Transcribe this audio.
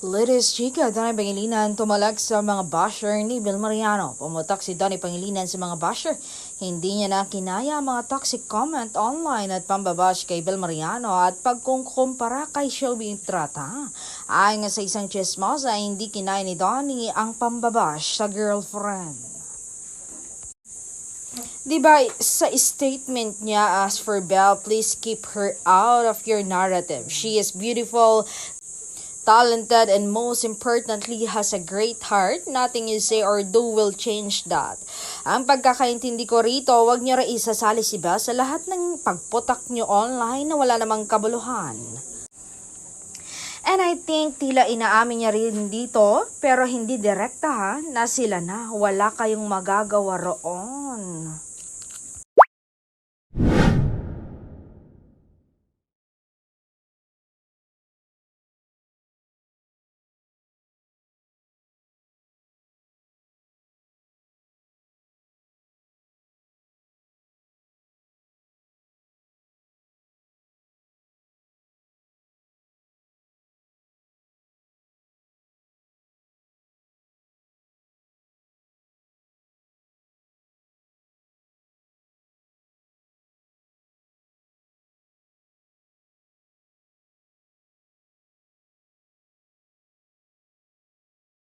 Latest chika, Donnie Pangilinan tumalak sa mga basher ni Bel Mariano. Pumutak si Donnie Pangilinan sa mga basher. Hindi niya na kinaya ang mga toxic comment online at pambabash kay Bel Mariano at pagkukumpara kay Shelby Intrata. Ayon nga sa isang chismosa, hindi kinaya ni Donnie ang pambabash sa girlfriend. Diba, sa statement niya, as for Belle, please keep her out of your narrative. She is beautiful, talented, and most importantly, has a great heart. Nothing you say or do will change that. Ang pagkakaintindi ko rito, wag niyo rin isasali si Belle sa lahat ng pagputak niyo online na wala namang kabuluhan. And I think tila inaamin niya rin dito, pero hindi direkta na sila na. Wala kayong magagawa roon.